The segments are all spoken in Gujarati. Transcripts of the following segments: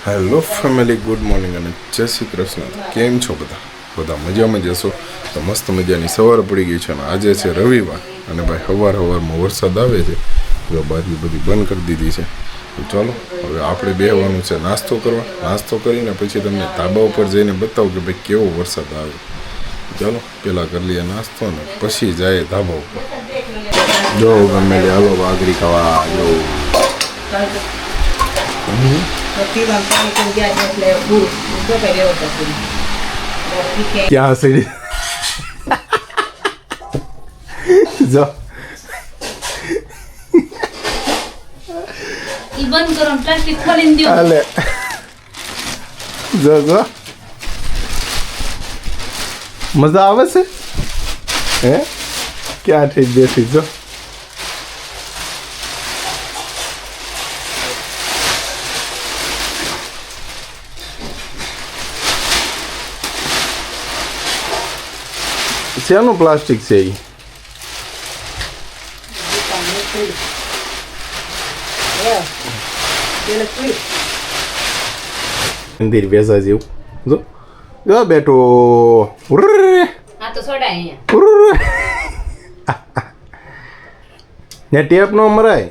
હેલો ફેમિલી, ગુડ મોર્નિંગ અને જય શ્રી કૃષ્ણ. કેમ છો બધા મજામાં જશો તો મસ્ત મજાની સવાર પડી ગઈ છે અને આજે છે રવિવાર અને ભાઈ સવારમાં વરસાદ આવે છે તો બારી બધી બંધ કરી દીધી છે. તો ચાલો હવે આપણે બેહવાનું છે નાસ્તો કરવા. નાસ્તો કરીને પછી તમને ધાબા ઉપર જઈને બતાવું કે ભાઈ કેવો વરસાદ આવે. ચાલો પહેલાં કરી લઈએ નાસ્તો ને પછી જાય ધાબા ઉપર. જો ફેમિલી હાલો ભાગરી ખાવા જો. ક્યાં સડી જો બંધ કરો પ્લાસ્ટિક ખોલીને દો. હાલે જો મજા આવે છે હે ક્યાં થઈ બેઠી જો. શેનું પ્લાસ્ટિક છે એ? મંદિર બેસા જેવું જો જો બેઠો. હા તો સોડા ને ટેપ નો મરાય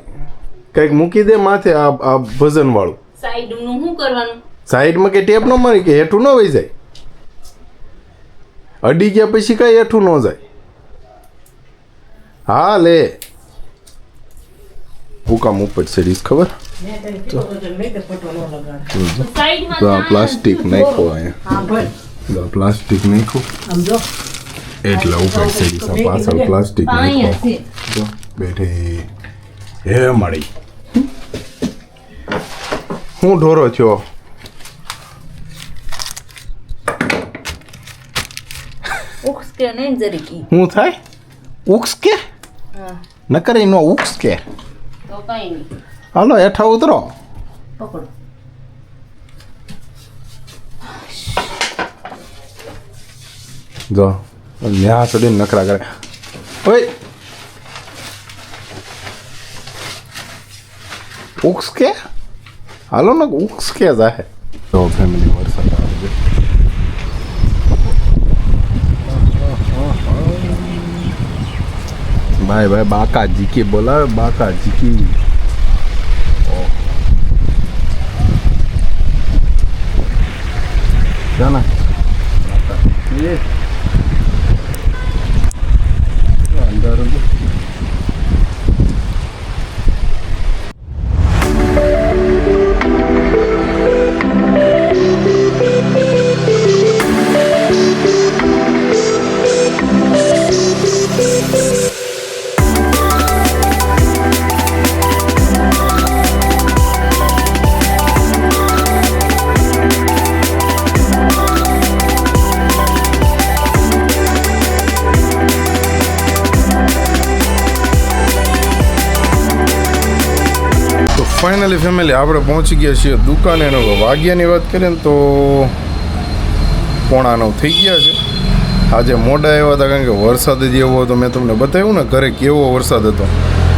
કઈક મૂકી દે માથે આ ભજન વાળું. સાઈડ નું શું કરવાનું? સાઈડમાં કે ટેપ નો મારી કે હેઠું ન વહી જાય. અડી ગયા પછી કઈ હેઠું ન જાય. હા લે હુકામ ઉપર ચડીશ ખબર. તો આ પ્લાસ્ટિક નાખો અહીંયા. પ્લાસ્ટિક નાખો એટલે ઉપર ચડીશ. આ પાછળ પ્લાસ્ટિક નાખો જો બેઠે હે મળી. હું ઢોરો છો ઉખસ કે નહીં જરીકી હું થાય ઉક્સ કે ન કરે નો ઉક્સ કે તો કઈ નહીં. હાલો હેઠા ઉતરો. પકડો જો ન્યા ચડીને નખરા કરે. ઓય ઉક્સ કે હાલો ને ઉક્સ કે જાહે. તો ફેમિલી વરસાદ આવે છે. ભાઈ ભાઈ બાકાજી की बोला बाकाजी की. जाना ये अंदर ફાઇનલી ફેમિલી આપણે પહોંચી ગયા છીએ દુકાને. એનો વાગ્યાની વાત કરીએ ને તો 8:45 થઈ ગયા છે. આજે મોડા આવ્યા હતા કારણ કે વરસાદ જ એવો હતો. મેં તમને બતાવ્યું ને ઘરે કેવો વરસાદ હતો.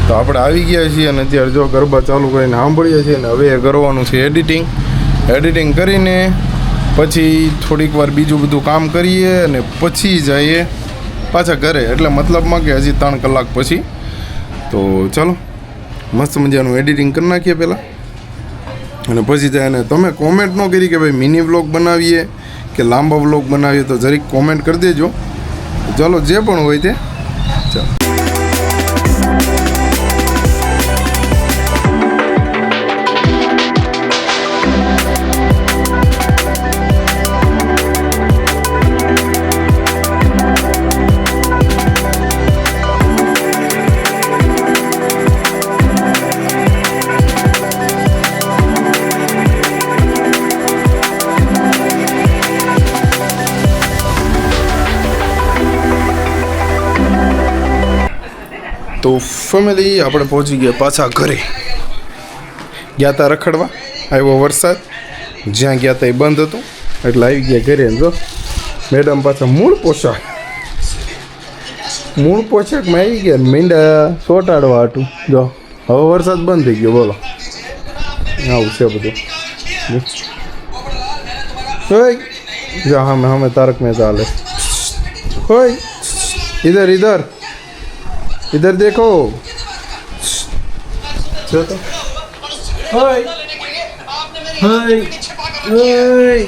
તો આપણે આવી ગયા છીએ અને અત્યારે જો ગરબા ચાલુ કરીને સાંભળીએ છીએ ને હવે કરવાનું છે એડિટિંગ કરીને પછી થોડીક વાર બીજું બધું કામ કરીએ અને પછી જઈએ પાછા ઘરે. એટલે મતલબમાં કે હજી 3 કલાક પછી. તો ચાલો મસ્ત મજાનું એડિટિંગ કરી નાખીએ પહેલાં અને પછી જાય. અને તમે કોમેન્ટ ન કરી કે ભાઈ મિની વ્લોગ બનાવીએ કે લાંબા વ્લોગ બનાવીએ તો જરીક કોમેન્ટ કરી દેજો. ચાલો જે પણ હોય તે ચાલો. તો ફેમિલી આપણે પહોંચી ગયા પાછા ઘરે. ગયા હતા રખડવા, આવ્યો વરસાદ, જ્યાં ગયા હતા એ બંધ હતું એટલે આવી ગયા ઘરે. જો મેડમ પાછા મૂળ પોશાકમાં આવી ગયા મીંડા સોટાડવા હાટું. જો હવે વરસાદ બંધ થઈ ગયો. બોલો આવું છે બધું. ओए जा हमें तारक मेहता ले ओए इधर इधर इधर देखो चलो तो ओए ओए ओए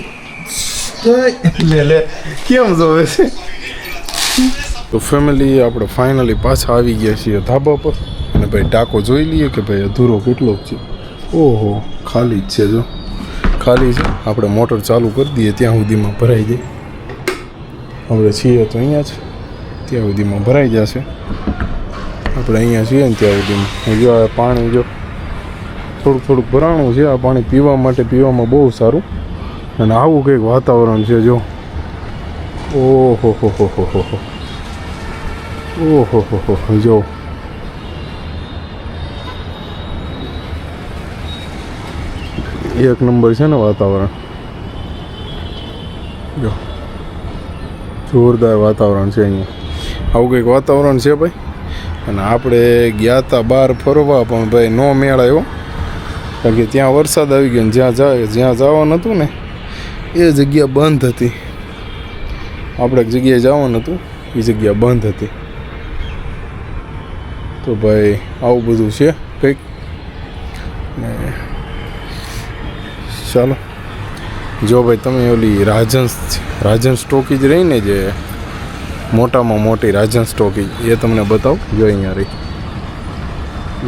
ओए ले ले કેમ જોવે છે તો ફેમિલી આપણે ફાઇનલી પાછા આવી ગયા છીએ ધાબા પર અને ભાઈ ટાંકો જોઈ લઈએ કે ભાઈ અધૂરો કેટલો છે ઓહો ખાલી જ છે જો ખાલી છે આપણે મોટર ચાલુ કરી દઈએ ત્યાં સુધીમાં ભરાઈ જાય આપણે છીએ તો અહીંયા જ ત્યાં સુધીમાં ભરાઈ જશે આપણે અહીંયા છીએ ને ત્યાં સુધીમાં જો આ પાણી જો થોડુંક ભરાણું છે આ પાણી પીવા માટે પીવામાં બહુ સારું અને આવું કંઈક વાતાવરણ છે જો ઓહો હો હો હો હો હો ઓહો હો હો જો એક નંબર છે ને વાતાવરણ જો જોરદાર વાતાવરણ છે અહીંયા આવું કંઈક વાતાવરણ છે ભાઈ અને આપણે ગયા હતા બહાર ફરવા પણ ભાઈ નો મેળ આવ્યો કારણ કે ત્યાં વરસાદ આવી ગયો ને જ્યાં જવાનું હતું ને એ જગ્યા બંધ હતી આપણે એક જગ્યાએ જવાનું હતું એ જગ્યા બંધ હતી તો ભાઈ આવું બધું છે કંઈક ને ચાલો જો ભાઈ તમે ઓલી રાજન સ્ટોકેજ રહીને જે મોટામાં મોટી રાજન સ્ટોકેજ એ તમને બતાવું જો અહીંયા રહી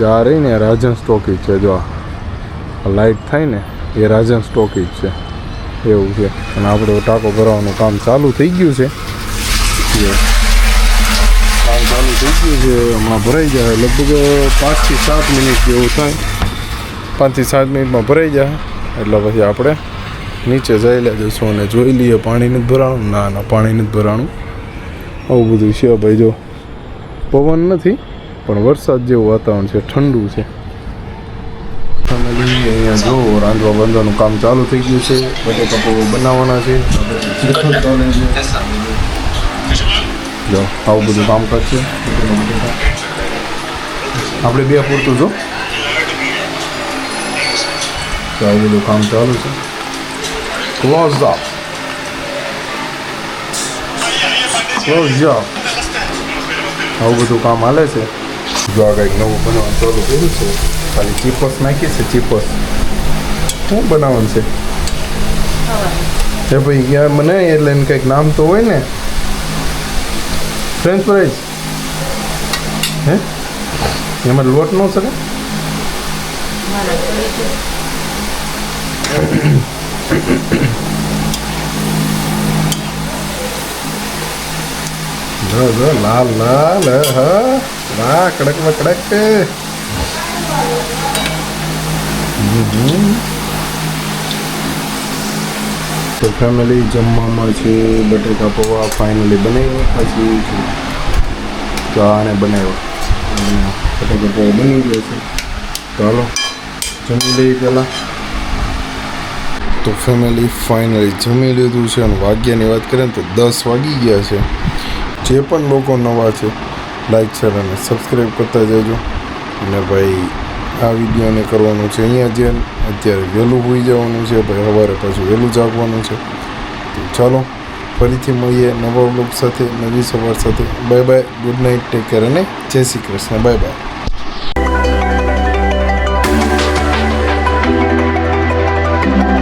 આ રહી ને રાજન સ્ટોકેજ છે જો આ લાઇટ થાય ને એ રાજન સ્ટોકેજ છે એવું છે અને આપણે ટાંકો ભરવાનું કામ ચાલુ થઈ ગયું છે કામ ચાલુ થઈ ગયું છે હમણાં ભરાઈ જાય લગભગ 5 થી 7 મિનિટ જેવું થાય 5 થી 7 મિનિટમાં ભરાઈ જાય એટલે પછી આપણે નીચે જઈ લે જઈશું અને જોઈ લઈએ પાણી નથી ભરાણું ના પાણી નથી ભરાણું આવું બધું છે ભાઈ જો પવન નથી પણ વરસાદ જેવું વાતાવરણ છે ઠંડુ છે અહીંયા જો રાંધવા બાંધવાનું કામ ચાલુ થઈ ગયું છે બટેકા પૌવા બનાવવાના છે જો આવું બધું કામકાજ છે આપણે બે પૂરતું જો તો આવું બધું કામ ચાલુ છે ક્લોઝ અપ આવું બધું કામ હાલે છે જો આ કંઈક નવું બનાવવાનું ચાલુ કર્યું છે ખાલી ચીપસ નાખી છે ચીપસ શું બનાવવાનું છે એ ભાઈ ક્યાં બનાવે એટલે એને કંઈક નામ તો હોય ને ફ્રેન્ચ ફ્રાઈઝ હે એમાં લોટ ન શકે લાલ લાલ હા કડક માં કડક તો ફેમિલી જમવામાં છે બટેકા પૌવા ફાઇનલી બનાવી પછી આને બનાવ્યો બટેકા પૌવા બની ગયો છે તો હાલો જમી લઈએ પહેલાં તો ફેમિલી ફાઇનલી જમી લીધું છે અને વાગ્યાની વાત કરીએ ને તો 10 વાગી ગયા છે જે પણ લોકો નવા છે લાઈક શેર અને સબસ્ક્રાઈબ કરતા જજો અને ભાઈ આ વિડીયોને કરવાનું છે અહીંયા જે અત્યારે વહેલું હોઈ જવાનું છે ભાઈ સવારે પાછું વહેલું જાગવાનું છે તો ચાલો ફરીથી મળીએ નવા વ્લોગ સાથે નવી સવાર સાથે bye bye good night take care અને જય શ્રી કૃષ્ણ બાય બાય